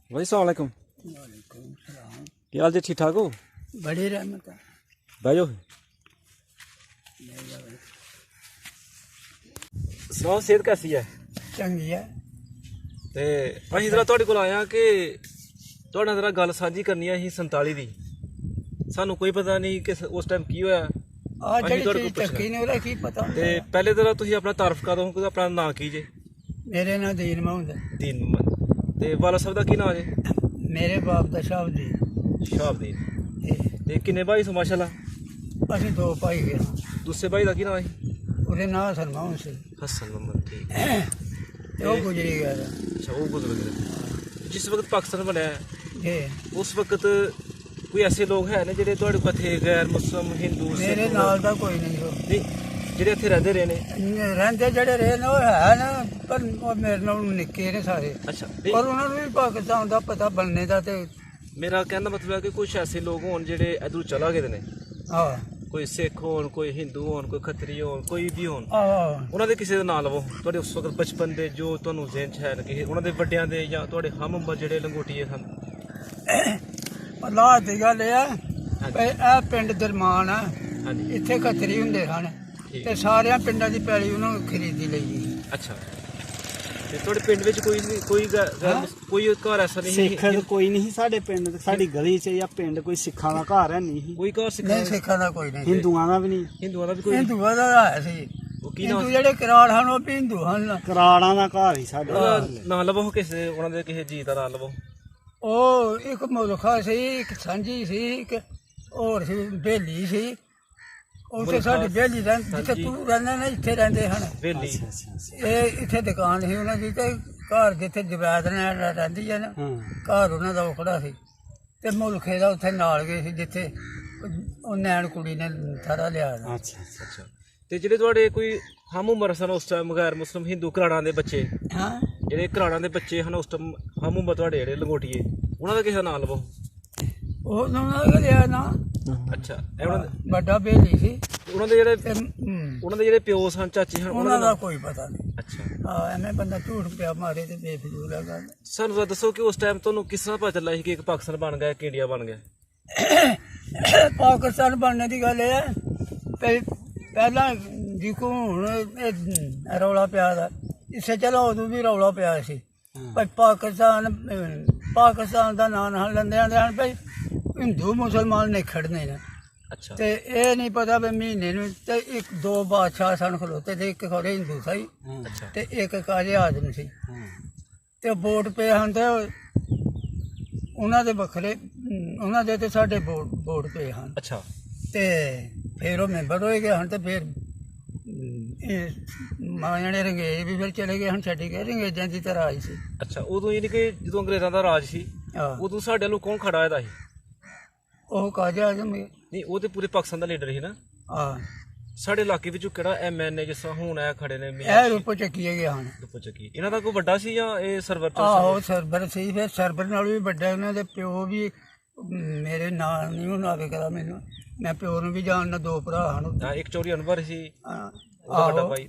भाई सलाम अलैकुम। वालेकुम सलाम। क्या हाल जी, ठीक ठाक हो? बड़ी रहमत है। बैठो। सुनाओ, सेहत कैसी है? चंगी है। ते असीं जरा तुहाडे कोल आए हां कि तुहाडे नाल जरा गल साझी करनी है। 47 दी सानू कोई पता नहीं कि उस टाइम की होया। आ ਅਸੀਂ जड़ी ਤੁਹਾਡੇ चीज ਕੋਲ चक्की ने ओदा की पता ਤੇ होंदा। ਪਹਿਲੇ ਜਰਾ ਤੁਸੀਂ ਆਪਣਾ ਤਾਰਫ ਕਰ ਦਿਓ ਕਿ ਆਪਣਾ ਨਾਂ ਕੀ ਜੇ? मेरे ना दीन महमूद है। ਦੀਨ ਮੁਹੰਮਦ। ਤੇ ਵਾਲਾ ਸਾਹਿਬ ਦਾ ਕੀ ਨਾਂ ਜੇ? मेरे बाप दा शाह दी ਸ਼ਹਾਬਦੀਨ। ਤੇ ਕਿੰਨੇ ਭਾਈ ਸੋ ਮਾਸ਼ਾਅੱਲਾ? असि दो भाई गए। ਦੂਸਰੇ ਭਾਈ ਦਾ ਕੀ ਨਾਂ ਹੈ? ਉਹਦੇ ਨਾਂ ਸਲਮਾਨ ਸੀ ਹਸਨ ਮੁਹੰਮਦ। ਠੀਕ। ਤੇ ਉਹ ਗੁਜ਼ਰੀ ਗਿਆ था। ਅੱਛਾ, ਉਹ ਗੁਜ਼ਰ ਗਏ। ਜਿਸ ਵਕਤ ਪਾਕਿਸਤਾਨ ਬਣਿਆ जी ਉਸ ਵਕਤ ਕੋਈ ਐਸੇ ਲੋਕ ਹੈ ਨੇ ਜਿਹੜੇ ਤੁਹਾਡੇ ਕੋਲ ਇੱਥੇ ਗੈਰ ਮੁਸਲਮ ਹਿੰਦੂ मेरे ਸਿੱਖ नाल दा कोई नहीं हो ਨਹੀਂ ਜਿਹੜੇ ਇੱਥੇ ਰਹਿੰਦੇ ਰਹੇ ਨੇ? रहंदे जड़े रहे ने वो है ना, पर वो मेरे नाल निक्के ने सारे। ਅੱਛਾ, पर उन्होंने भी पाकिस्तान दा पता बनने दा ते ਮੇਰਾ ਕਹਿਣ ਦਾ ਮਤਲਬ ਹੈ ਕਿ ਕੁਝ ਐਸੇ ਲੋਕ ਹੋਣ ਜਿਹੜੇ ਇੱਧਰੋਂ ਚਲਾ ਗਏ ਨੇ, हां ਕੋਈ ਸਿੱਖ ਹੋਣ, ਕੋਈ ਹਿੰਦੂ ਹੋਣ, ਕੋਈ ਖੱਤਰੀ ਹੋਣ, ਕੋਈ ਵੀ ਹੋਣ, हां ਉਹਨਾਂ ਦੇ ਕਿਸੇ ਦਾ ਨਾਂ ਲਵੋ ਤੁਹਾਡੇ ਉਸ ਵਕਤ ਬਚਪਨ ਦੇ, ਜੋ ਤੁਹਾਨੂੰ ਜ਼ਿਹਨ 'ਚ ਹੈ ਕਿ ਉਹਨਾਂ ਦੇ ਵੱਡਿਆਂ ਦੇ ਜਾਂ ਤੁਹਾਡੇ ਹਮ ਜਿਹੜੇ ਲੰਗੋਟੀਏ ਸਨ। अल्लाह दी गल है भाई, ਇਹ ਪਿੰਡ ਦਰਮਾਨ ਆ, ਹਾਂਜੀ, ਇੱਥੇ ਖੱਤਰੀ ਹੁੰਦੇ ਹਨ ਠੀਕ। ਤੇ ਸਾਰਿਆਂ ਪਿੰਡਾਂ ਦੀ ਪੈਲੀ ਉਹਨਾਂ ਨੂੰ ਖਰੀਦੀ ਲਈ। ਅੱਛਾ। ਤੇ ਤੁਹਾਡੇ ਪਿੰਡ ਵਿੱਚ ਕੋਈ ਨਹੀਂ, ਕੋਈ ਘਰ ਐਸਾ ਨਹੀਂ ਸਿੱਖ ਕੋਈ ਨਹੀਂ ਸਾਡੇ ਪਿੰਡ, ਸਾਡੀ ਗਲੀ 'ਚ ਜਾਂ ਪਿੰਡ ਕੋਈ ਸਿੱਖਾਂ ਦਾ ਘਰ ਹੈ ਨਹੀਂ, ਕੋਈ ਘਰ ਸਿੱਖ ਨਹੀਂ ਸਿੱਖਾਂ ਦਾ ਕੋਈ ਨਹੀਂ। ਹਿੰਦੂਆਂ ਦਾ ਵੀ ਨਹੀਂ। ਹਿੰਦੂਆਂ ਦਾ ਵੀ ਕੋਈ? ਹਿੰਦੂਆਂ ਦਾ ਹੈ ਸੀ। ਉਹ ਕੀ ਨਾਮ? ਹਿੰਦੂ ਜਿਹੜੇ ਕਰਾੜ ਹਨ ਉਹ ਵੀ ਹਿੰਦੂ ਹਨ। ਕਰਾੜਾਂ ਦਾ ਘਰ ਹੀ ਸਾਡੇ। ਉਹਦਾ ਨਾਂ ਲਵੋ, ਕਿਸੇ ਉਹਨਾਂ ਦੇ ਕਿਸੇ ਜੀ ਦਾ ਨਾਂ ਲਵੋ। ਉਹ ਇੱਕ ਮੁਲਖਾ ਸੀ, ਇੱਕ ਸਾਂਝੀ ਸੀ, ਇੱਕ ਹੋਰ ਸੀ ਬੇਲੀ ਸੀ। ਉੱਥੇ ਸਾਡੀ ਬੇਲੀ ਜਿੱਥੇ ਤੂੰ ਰਹਿੰਦਾ ਨਾ, ਇੱਥੇ ਰਹਿੰਦੇ ਹਨ। ਵੇਲੀ। ਇਹ ਇੱਥੇ ਦੁਕਾਨ ਸੀ ਉਹਨਾਂ ਦੀ ਤੇ ਘਰ ਜਿੱਥੇ ਜਵੈਦ ਨੇ ਰਹਿੰਦੀ ਹੈ ਨਾ, ਘਰ ਉਹਨਾਂ ਦਾ ਉਖੜਾ ਸੀ। ਤੇ ਮੁਲਖੇ ਦਾ ਉੱਥੇ ਨਾਲ ਗਏ ਸੀ ਜਿੱਥੇ ਉਹ ਨੈਣ ਕੁੜੀ ਨੇ ਸਾਰਾ ਲਿਆ। ਅੱਛਾ ਅੱਛਾ। ਤੇ ਜਿਹੜੇ ਤੁਹਾਡੇ ਕੋਈ ਹਮ ਉਮਰ ਸਨ ਉਸ ਟਾਈਮ ਗੈਰ ਮੁਸਲਮ ਹਿੰਦੂ ਘਰਾੜਾਂ ਦੇ ਬੱਚੇ, ਹਾਂ ਜਿਹੜੇ ਘਰਾੜਾਂ ਦੇ ਬੱਚੇ ਹਨ ਉਸ ਟਾਈਮ ਹਮ ਉਮਰ ਤੁਹਾਡੇ ਜਿਹੜੇ ਲੰਗੋਟੀਏ, ਉਹਨਾਂ ਦਾ ਕਿਸੇ ਦਾ ਨਾਂ ਲਵੋ। ਉਹਨਾਂ ਦਾ ਲਿਆ ਨਾ। ਅੱਛਾ। ਇਹ ਉਹਨਾਂ ਦੇ ਵੱਡਾ ਬੇਲੀ ਸੀ। ਉਹਨਾਂ ਦੇ ਜਿਹੜੇ ਤੇ ਉਹਨਾਂ ਦੇ ਜਿਹੜੇ ਪਿਓ ਸਨ, ਚਾਚੇ ਹਨ, ਉਹਨਾਂ ਦਾ ਕੋਈ ਪਤਾ ਨਹੀਂ। ਅੱਛਾ। ਹਾਂ ਐਵੇਂ ਬੰਦਾ ਝੂਠ ਪਿਆ ਮਾਰੇ ਤੇ ਬੇਫਜ਼ੂਲ ਹੈ ਗੱਲ। ਸਾਨੂੰ ਤਾਂ ਦੱਸੋ ਕਿ ਉਸ ਟਾਈਮ ਤੁਹਾਨੂੰ ਕਿਸ ਤਰ੍ਹਾਂ ਪਤਾ ਚੱਲਾ ਸੀ ਕਿ ਇੱਕ ਪਾਕਿਸਤਾਨ ਬਣ ਗਿਆ, ਇੱਕ ਇੰਡੀਆ ਬਣ ਗਿਆ? ਪਾਕਿਸਤਾਨ ਬਣਨੇ ਦੀ ਗੱਲ ਇਹ ਹੈ ਪਹਿਲਾਂ ਜਿਕੋ ਹੁਣ ਇਹ ਰੌਲਾ ਪਿਆ ਦਾ ਇਸੇ ਚਲੋ ਉਦੋਂ ਵੀ ਰੌਲਾ ਪਿਆ ਸੀ ਭਾਈ ਪਾਕਿਸਤਾਨ ਦਾ ਨਾਂ ਨਾਲ ਲੈਂਦੇ ਆਂਦੇ ਹਨ ਭਾਈ ਹਿੰਦੂ ਮੁਸਲਮਾਨ ਨੇ ਖੜਨੇ ਨੇ। ਅੱਛਾ। ਤੇ ਇਹ ਨਹੀਂ ਪਤਾ ਵੀ ਮਹੀਨੇ ਨੂੰ ਤੇ ਇੱਕ ਦੋ ਬਾਦਸ਼ਾਹ ਸਨ ਖਲੋਤੇ ਤੇ ਇੱਕ ਖੜੇ ਹਿੰਦੂ ਸੀ ਅੱਛਾ। ਤੇ ਇੱਕ ਕਾਜ਼ੇ ਆਜ਼ਮ ਸੀ ਤੇ ਵੋਟ ਪਏ ਹਨ ਤੇ ਉਹਨਾਂ ਦੇ ਵੱਖਰੇ, ਉਹਨਾਂ ਦੇ ਤੇ ਸਾਡੇ ਵੋਟ ਪਏ ਹਨ। ਅੱਛਾ। ਤੇ ਫਿਰ ਉਹ ਮੈਂਬਰ ਹੋਏ ਗਏ ਹਨ ਤੇ ਫਿਰ ਇਹ ਮਾਂ ਜਣੇ ਰੰਗੇਜ ਵੀ ਫਿਰ ਚਲੇ ਗਏ ਹਨ, ਛੱਡੀ ਗਏ ਰੰਗੇਜਾਂ ਦੀ ਤਰ੍ਹਾਂ ਆਈ ਸੀ। ਅੱਛਾ। ਉਦੋਂ ਯਾਨੀ ਕਿ ਜਦੋਂ ਅੰਗਰੇਜ਼ਾਂ ਦਾ ਰਾਜ ਸੀ ਆਹ ਉਦੋਂ ਸਾਡੇ ਵੱਲੋਂ ਕੌਣ ਖੜਾ ਇਹਦਾ ਸੀ? ਉਹ ਕਾਜ਼ੇ ਆਜ਼ਮ ਨਹੀਂ, ਉਹ ਤੇ ਪੂਰੇ ਪਾਕਿਸਤਾਨ ਦਾ ਲੀਡਰ ਸੀ ਨਾ। ਆ ਸਾਡੇ ਇਲਾਕੇ ਵਿੱਚੋਂ ਕਿਹੜਾ ਐਮਐਨਏ ਜਿਸ ਤਰ੍ਹਾਂ ਹੁਣ ਇਹ ਖੜੇ ਨੇ ਇਹ ਰੂਪ ਚੱਕੀਏ ਗਏ ਹਨ। ਚੱਕੀ, ਇਹਨਾਂ ਦਾ ਕੋਈ ਵੱਡਾ ਸੀ ਜਾਂ ਇਹ ਸਰਵਰ ਤੋਂ? ਆਹੋ ਸਰਬਰ ਸੀ, ਫਿਰ ਸਰਬਰ ਨਾਲ ਵੀ ਵੱਡਾ ਉਹਨਾਂ ਦੇ ਪਿਓ ਵੀ ਮੇਰੇ ਨਾਂ ਨਹੀਂ ਉਹਨਾਂ ਆਵੇ ਕਰਾ ਮੈਨੂੰ, ਮੈਂ ਪਿਓ ਨੂੰ ਵੀ ਜਾਣਦਾ, ਦੋ ਭਰਾ ਹਨ। ਹਾਂ, ਇੱਕ ਚੌਰੀ ਅਨਵਰ ਸੀ, ਹਾਂ, ਉਹਦਾ ਵੱਡਾ ਆਹੋ। ਭਾਈ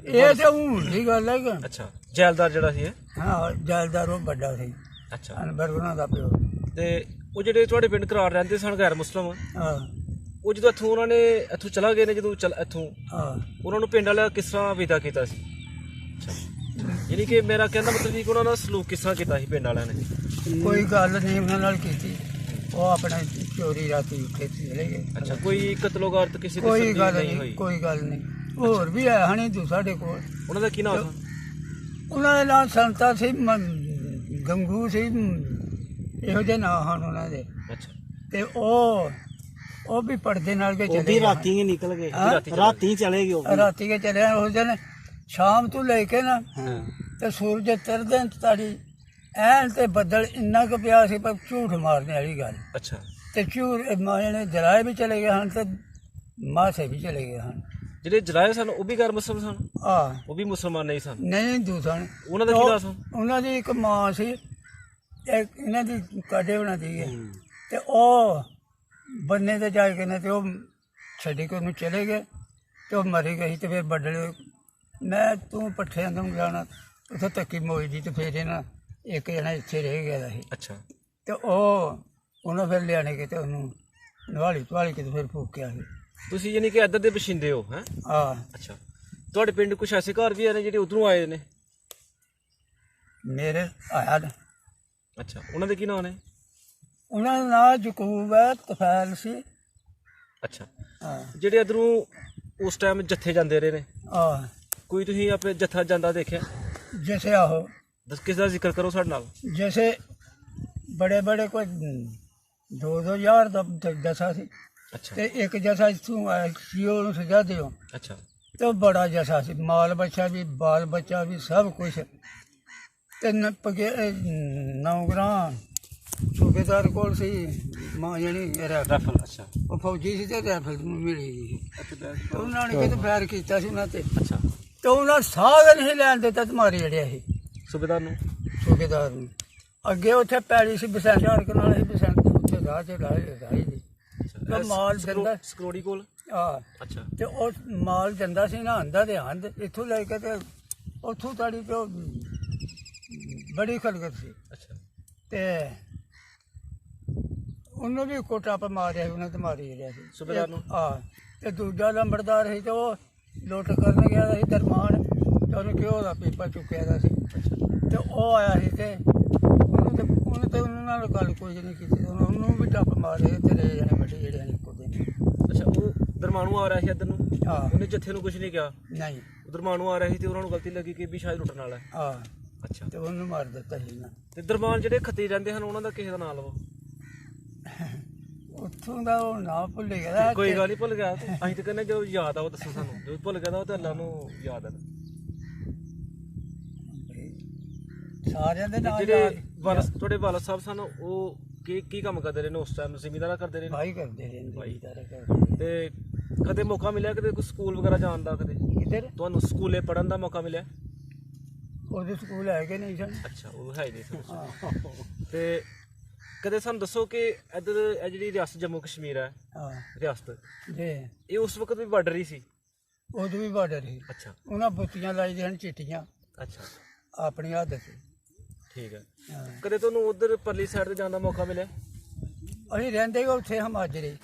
ਇਹ ਤੇ ਹੁਣ ਦੀ ਗੱਲ ਹੈ ਕਿ ਅੱਛਾ। ਜੈਲਦਾਰ ਜਿਹੜਾ ਸੀ ਇਹ? ਹਾਂ ਜੈਲਦਾਰ ਉਹ ਵੱਡਾ ਸੀ, ਅੱਛਾ। ਅਨਬਰ ਉਹਨਾਂ ਦਾ ਪਿਓ। ਤੇ ਉਹ ਜਿਹੜੇ ਤੁਹਾਡੇ ਪਿੰਡ ਕਰਾਰ ਰਹਿੰਦੇ ਸਨ ਗੈਰ ਮੁਸਲਮ, ਹਾਂ ਉਹ ਜਦੋਂ ਇੱਥੋਂ ਉਹਨਾਂ ਨੇ ਇੱਥੋਂ ਚਲਾ ਗਏ ਨੇ, ਜਦੋਂ ਇੱਥੋਂ ਹਾਂ ਉਹਨਾਂ ਨੂੰ ਪਿੰਡ ਵਾਲਿਆਂ ਕਿਸ ਤਰ੍ਹਾਂ ਵਿਦਾ ਕੀਤਾ ਸੀ? ਅੱਛਾ। ਯਾਨੀ ਕਿ ਮੇਰਾ ਕਹਿੰਦਾ ਮਤਲਬ ਵੀ ਕਿ ਉਹਨਾਂ ਦਾ ਸਲੂਕ ਕਿਸ ਤਰ੍ਹਾਂ ਕੀਤਾ ਸੀ ਪਿੰਡ ਵਾਲਿਆਂ ਨੇ? ਕੋਈ ਗੱਲ ਨਹੀਂ ਉਹਨਾਂ ਨਾਲ ਕੀਤੀ, ਉਹ ਆਪਣਾ ਚੋਰੀ ਰਾਤੀ ਉੱਠੇ ਚਲੇ ਗਏ। ਅੱਛਾ। ਕੋਈ ਕਤਲੋਗਾਰਤ ਕਿਸੇ ਕੋਈ ਕਿਸਮ ਦੀ ਗੱਲ ਨਹੀਂ ਨਹੀਂ, ਹੋਈ? ਕੋਈ ਗੱਲ ਨਹੀਂ। ਹੋਰ ਵੀ ਹੈ ਹਣੀ ਤੂੰ ਸਾਡੇ ਕੋਲ। ਉਹਨਾਂ ਦਾ ਕੀ ਨਾਮ ਸੀ? ਉਹਨਾਂ ਦੇ ਨਾਂ ਸੰਤਾ ਸੀ, ਗੰਗੂ ਸੀ, ਇਹੋ ਜਿਹੇ ਨਾਂ ਹਨ ਉਹਨਾਂ ਦੇ। ਅੱਛਾ। ਤੇ ਉਹ ਵੀ ਪਰਦੇ ਨਾਲ ਕੇ ਉਹ ਚਲੇ ਵੀ ਗਏ। ਰਾਤੀ ਹੀ ਨਿਕਲ ਗਏ, ਹਾਂ? ਰਾਤੀ ਚਲੇ ਗਏ ਉਹ ਵੀ। ਰਾਤੀ ਕੇ ਚਲੇ ਉਸ ਦਿਨ ਸ਼ਾਮ ਤੋਂ ਲੈ ਕੇ ਨਾ ਹਾਂ। ਤੇ ਸੂਰਜ ਚੜ੍ਹਦੇ ਤਾੜੀ ਐਨ ਤੇ ਬੱਦਲ ਇੰਨਾ ਕੁ ਪਿਆ ਸੀ, ਪਰ ਝੂਠ ਮਾਰਨੇ ਵਾਲੀ ਗੱਲ। ਅੱਛਾ। ਤੇ ਮਾਏ ਨੇ ਜਰਾਏ ਵੀ ਚਲੇ ਗਏ ਹਨ ਤੇ ਮਾਸੇ ਵੀ ਚਲੇ ਗਏ ਹਨ। ਜਿਹੜੇ ਜਲਾਏ ਸਨ ਉਹ ਵੀ ਗੈਰ ਮੁਸਲਮ ਸਨ? ਆ ਉਹ ਵੀ ਮੁਸਲਮਾਨ ਨਹੀਂ ਸਨ? ਨਹੀਂ ਹਿੰਦੂ ਸਨ। ਉਹਨਾਂ ਦਾ ਕੀ ਨਾਮ ਸੀ? ਉਹਨਾਂ ਦੀ ਇੱਕ ਮਾਂ ਸੀ, ਇੱਕ ਇਹਨਾਂ ਦੀ ਕਾਡੇ ਬਣਾ ਦੀ ਹੈ ਤੇ ਉਹ ਬੰਨੇ ਤੇ ਜਾ ਕੇ ਨੇ ਤੇ ਉਹ ਛੱਡ ਕੇ ਉਹਨੂੰ ਚਲੇ ਗਏ ਤੇ ਉਹ ਮਰੀ ਗਈ। ਤੇ ਫਿਰ ਬੱਡਲੇ ਮੈਂ ਤੂੰ ਪੱਠਿਆਂ ਤੋਂ ਜਾਣਾ ਉੱਥੇ ਧੱਕੀ ਮੋਈ ਦੀ ਤੇ ਫਿਰ ਇਹਨਾਂ ਇੱਕ ਜਣਾ ਇੱਥੇ ਰਹਿ ਗਿਆ ਦਾ ਸੀ ਅੱਛਾ ਤੇ ਉਹਨੂੰ ਫਿਰ ਲਿਆਣੇ ਕੇ ਤੇ ਉਹਨੂੰ ਨਵਾਲੀ ਕੇ ਤੇ ਫਿਰ ਫੂਕਿਆ ਸੀ। ਤੁਸੀਂ ਯਾਨੀ ਕਿ ਇੱਧਰ ਦੇ ਬਸ਼ਿੰਦੇ ਹੋ ਹੈ? ਆ ਅੱਛਾ, ਤੁਹਾਡੇ ਪਿੰਡ ਕੁਛ ਐਸੇ ਘਰ ਵੀ ਆ ਨੇ ਜਿਹੜੇ ਉਧਰੋਂ ਆਏ ਨੇ? ਮੇਰੇ ਆਇਆ ਨਾ, ਅੱਛਾ, ਉਹਨਾਂ ਦੇ ਕੀ ਨਾਂ ਨੇ? ਉਹਨਾਂ ਦਾ ਨਾਂ ਜਕੂਬ ਹੈ, ਤਫੈਲ ਸੀ। ਅੱਛਾ, ਹਾਂ ਜਿਹੜੇ ਇੱਧਰੋਂ ਉਸ ਟਾਈਮ ਜੱਥੇ ਜਾਂਦੇ ਰਹੇ ਨੇ, ਆ ਕੋਈ ਤੁਸੀਂ ਆਪਣੇ ਜੱਥਾ ਜਾਂਦਾ ਦੇਖਿਆ? ਜੈਸੇ ਆਹੋ ਦੱਸ, ਕਿਸ ਦਾ ਜ਼ਿਕਰ ਕਰੋ ਸਾਡੇ ਨਾਲ। जैसे बड़े बड़े कोई 2,000 ਦਾ ਜਸਾ ਸੀ ਅੱਛਾ ਤੇ ਇੱਕ ਜਸਾ ਇਥੋਂ ਆਇਆ ਸੀ, ਉਹਨੂੰ ਸਜਾ ਦਿਓ ਅੱਛਾ ਤੇ ਉਹ ਬੜਾ ਜਸਾ ਸੀ, ਮਾਲ ਬੱਚਾ ਵੀ ਬਾਲ ਬੱਚਾ ਵੀ ਸਭ ਕੁਝ। ਤੇ 9 ਗ੍ਰਾਮ ਸੂਬੇਦਾਰ ਕੋਲ ਸੀ ਮਾਂ ਜਿਹੜੀ ਰਾਫਲ। ਅੱਛਾ ਉਹ ਫੌਜੀ ਸੀ ਤੇ ਰਾਈਫਲ ਨੂੰ ਮਿਲੀ ਸੀ। ਤੇ ਉਹਨਾਂ ਨੇ ਕਿਤੇ ਫਾਇਰ ਕੀਤਾ ਸੀ ਉਹਨਾਂ ਤੇ, ਅੱਛਾ, ਤੇ ਉਹਨਾਂ ਸਾਹ ਨਹੀਂ ਲੈਣ ਦਿੱਤਾ ਤੇ ਮਾਰੀ ਜੜਿਆ ਸੀ ਸੂਬੇਦਾਰ ਨੂੰ। ਸੂਬੇਦਾਰ ਨੂੰ। ਅੱਗੇ ਉੱਥੇ ਪੈਲੀ ਸੀ ਬਸੰਤ ਝਾੜਕ ਨਾਲ ਸੀ, ਬਸੰਤ ਉੱਥੇ ਰਾਹ ਚ ਰਾਹੀ ਸੀ ਤੇ ਮਾਲ ਜਾਂਦਾ ਸਕਰੋੜੀ ਕੋਲ। ਆ ਅੱਛਾ ਤੇ ਉਹ ਮਾਲ ਜਾਂਦਾ ਸੀ ਨਾ ਆਂਦਾ ਤੇ ਆਂਦ ਇੱਥੋਂ ਲੈ ਕੇ ਤੇ ਉੱਥੋਂ ਤਾੜੀ ਤੇ ਉਹ ਬੜੀ ਖਲਗਤ ਸੀ। ਅੱਛਾ ਤੇ ਉਹਨੂੰ ਵੀ ਕੋਟਾ ਪਾ ਮਾਰਿਆ ਸੀ, ਉਹਨੇ ਤੇ ਮਾਰੀ ਰਿਹਾ ਸੀ ਸੂਬੇਦਾਰ ਨੂੰ। ਆ ਤੇ ਦੂਜਾ ਲੰਬੜਦਾਰ ਸੀ ਤੇ ਉਹ ਲੁੱਟ ਕਰਨ ਗਿਆ ਸੀ ਦਰਮਾਨ, ਤੇ ਉਹਨੂੰ ਘਿਓ ਦਾ ਪੀਪਾ ਚੁੱਕਿਆ ਦਾ ਸੀ ਤੇ ਉਹ ਆਇਆ ਸੀ ਤੇ ਉਹਨੇ ਉਹਨਾਂ ਨਾਲ ਗੱਲ ਕੋਈ ਨਹੀਂ ਕੀਤੀ, ਉਹਨੂੰ ਵੀ ਟੱਪ ਮਾਰੇ ਤੇ ਰਹੇ ਜਾਣੇ ਵੱਡੇ ਜਿਹੜੇ ਨੇ ਇੱਕੋ ਦਿਨ। ਅੱਛਾ, ਉਹ ਦਰਮਾਨੂ ਆ ਰਿਹਾ ਸੀ ਇੱਧਰ ਨੂੰ, ਹਾਂ ਉਹਨੇ ਜੱਥੇ ਨੂੰ ਕੁਝ ਨਹੀਂ ਕਿਹਾ? ਨਹੀਂ ਉਹ ਦਰਮਾਨੂ ਆ ਰਿਹਾ ਸੀ ਤੇ ਉਹਨਾਂ ਨੂੰ ਗਲਤੀ ਲੱਗੀ ਕਿ ਵੀ ਸ਼ਾਇਦ ਲੁੱਟਣ ਵਾਲਾ ਹੈ। ਆ ਅੱਛਾ, ਤੇ ਉਹਨੂੰ ਮਾਰ ਦਿੱਤਾ ਸੀ ਨਾ। ਤੇ ਦਰਮਾਨ ਜਿਹੜੇ ਖੱਤੀ ਰਹਿੰਦੇ ਹਨ ਉਹਨਾਂ ਦਾ ਕਿਸੇ ਦਾ ਨਾਂ ਲਵੋ। ਉੱਥੋਂ ਦਾ ਉਹ ਨਾ ਭੁੱਲ ਗਿਆ। ਕੋਈ ਗੱਲ ਨਹੀਂ, ਭੁੱਲ ਗਿਆ ਅਸੀਂ ਤਾਂ ਕਹਿੰਦੇ ਜੋ ਯਾਦ ਆ ਉਹ ਦੱਸੋ ਸਾਨੂੰ, ਜੋ ਭੁੱਲ ਗਿਆ ਤਾਂ ਉਹ ਤਾਂ ਅੱਲਾ ਨੂੰ ਯਾਦ ਹੈ। ਸਾਰਿਆਂ ਦੇ ਨਾਲ ਜਿਹੜੇ ਤੁਹਾਡੇ ਵਾਲਦ ਸਾਹਿਬ ਸਨ ਉਹ ਕੀ ਕੰਮ ਕਰਦੇ ਰਹੇ ਨੇ ਉਸ ਟਾਈਮ? ਜ਼ਿਮੀਂਦਾਰਾ ਕਰਦੇ ਰਹੇ ਨੇ? ਭਾਈ ਕਰਦੇ ਰਹਿੰਦੇ ਭਾਈ। ਜ਼ਿਮੀਂਦਾਰ ਕਰਦੇ। ਤੇ ਕਦੇ ਮੌਕਾ ਮਿਲਿਆ ਕਦੇ ਕੋਈ ਸਕੂਲ ਵਗੈਰਾ ਜਾਣ ਦਾ? ਕਦੇ ਕਿੱਧਰ ਤੁਹਾਨੂੰ ਸਕੂਲੇ ਪੜ੍ਹਨ ਦਾ ਮੌਕਾ ਮਿਲਿਆ? ਉਹਦੇ ਸਕੂਲ ਹੈ ਕਿ ਨਹੀਂ ਸਨ? ਅੱਛਾ, ਉਹ ਹੈ ਹੀ ਨਹੀਂ ਸਨ। ਹਾਂ ਤੇ ਕਦੇ ਸਾਨੂੰ ਦੱਸੋ ਕਿ ਇੱਧਰ ਇਹ ਜਿਹੜੀ ਰਿਆਸਤ ਜੰਮੂ ਕਸ਼ਮੀਰ ਹੈ, ਹਾਂ ਰਿਆਸਤ, ਜੀ ਇਹ ਉਸ ਵਕਤ ਵੀ ਬਾਰਡਰ ਹੀ ਸੀ? ਉਦੋਂ ਵੀ ਬਾਰਡਰ ਸੀ। ਅੱਛਾ ਉਹਨਾਂ ਬੁੱਤੀਆਂ ਲਾਈ ਦੀਆਂ ਹਨ ਚਿੱਟੀਆਂ ਅੱਛਾ, ਆਪਣੀ ਆਦਤ ਸੀ। ਠੀਕ ਹੈ। ਹਾਂ ਕਦੇ ਤੁਹਾਨੂੰ ਉਧਰ ਪਰਲੀ ਸਾਈਡ ਤੇ ਜਾਣ ਦਾ ਮੌਕਾ ਮਿਲਿਆ? ਅਸੀਂ ਰਹਿੰਦੇ ਹੀ ਉੱਥੇ ਹਮਾਜਰੇ।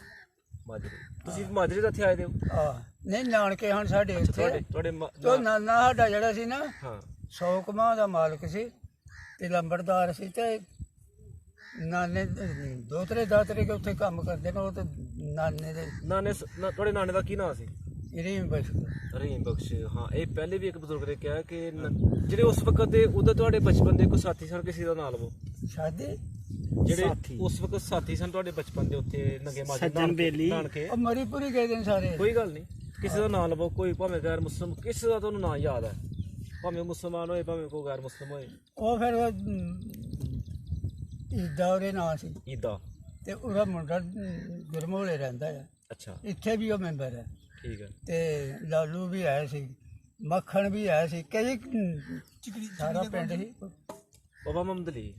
ਮਾਜਰੇ? ਤੁਸੀਂ ਮਾਜਰੇ ਦਾ ਇੱਥੇ ਆਏ ਦੇ ਹੋ? ਆ ਨਹੀਂ ਨਾਨਕੇ ਹਨ ਸਾਡੇ ਉੱਥੇ। ਤੁਹਾਡੇ ਤੇ ਨਾਨਾ ਸਾਡਾ ਜਿਹੜਾ ਸੀ ਨਾ ਹਾਂ 100 ਕਮਾਂ ਦਾ ਮਾਲਕ ਸੀ ਤੇ ਲੰਬੜਦਾਰ ਸੀ ਤੇ ਨਾਨੇ ਦੋਤਰੇ ਦਾਤਰੇ ਕੇ ਉੱਥੇ ਕੰਮ ਕਰਦੇ ਨੇ। ਉਹ ਤੇ ਨਾਨੇ ਦੇ ਤੁਹਾਡੇ ਨਾਨੇ ਦਾ ਕੀ ਨਾਮ ਸੀ? ਰੀਮ ਬਸ ਰਹੀਮ ਬਖਸ਼। ਹਾਂ, ਇਹ ਪਹਿਲੇ ਵੀ ਇੱਕ ਬਜ਼ੁਰਗ ਨੇ ਕਿਹਾ ਕਿ ਜਿਹੜੇ ਉਸ ਵਕਤ ਦੇ ਉਦੋਂ ਤੁਹਾਡੇ ਬਚਪਨ ਦੇ ਕੋਈ ਸਾਥੀ ਸਨ, ਕਿਸੇ ਦਾ ਨਾਂ ਲਵੋ। ਸ਼ਾਦੀ ਜਿਹੜੇ ਉਸ ਵਕਤ ਸਾਥੀ ਸਨ ਤੁਹਾਡੇ ਬਚਪਨ ਦੇ ਉੱਥੇ ਨੰਗੇ ਮਾਜਰੇ ਸੱਜਣ ਬੇਲੀ। ਨਾਨਕੇ? ਉਹ ਮਰੀ ਪੂਰੀ ਗਏ ਦਿਨ ਸਾਰੇ। ਕੋਈ ਗੱਲ ਨਹੀਂ, ਕਿਸੇ ਦਾ ਨਾਂ ਲਵੋ, ਕੋਈ ਭਾਵੇਂ ਗੈਰ ਮੁਸਲਮ, ਕਿਸੇ ਦਾ ਤੁਹਾਨੂੰ ਨਾਂ ਯਾਦ ਹੈ, ਭਾਵੇਂ ਮੁਸਲਮਾਨ ਹੋਏ ਭਾਵੇਂ ਕੋਈ ਗੈਰ ਮੁਸਲਮ ਹੋਏ। ਉਹ ਫਿਰ ਈਦਾ ਉਹਦੇ ਨਾਂ ਸੀ ਈਦਾ? ਤੇ ਉਹਦਾ ਮੁੰਡਾ ਗੁਰਮੋਲੇ ਰਹਿੰਦਾ ਹੈ, ਅੱਛਾ, ਇੱਥੇ ਵੀ ਉਹ ਮੈਂਬਰ ਹੈ। ਠੀਕ ਹੈ। ਤੇ ਲਾਲੂ ਵੀ ਆਇਆ ਸੀ, ਮੱਖਣ ਵੀ ਆਇਆ ਸੀ, ਕਈ ਸਾਰਾ ਪਿੰਡ ਸੀ। ਬਾਬਾ ਮੁਹੰਮਦ ਅਲੀ?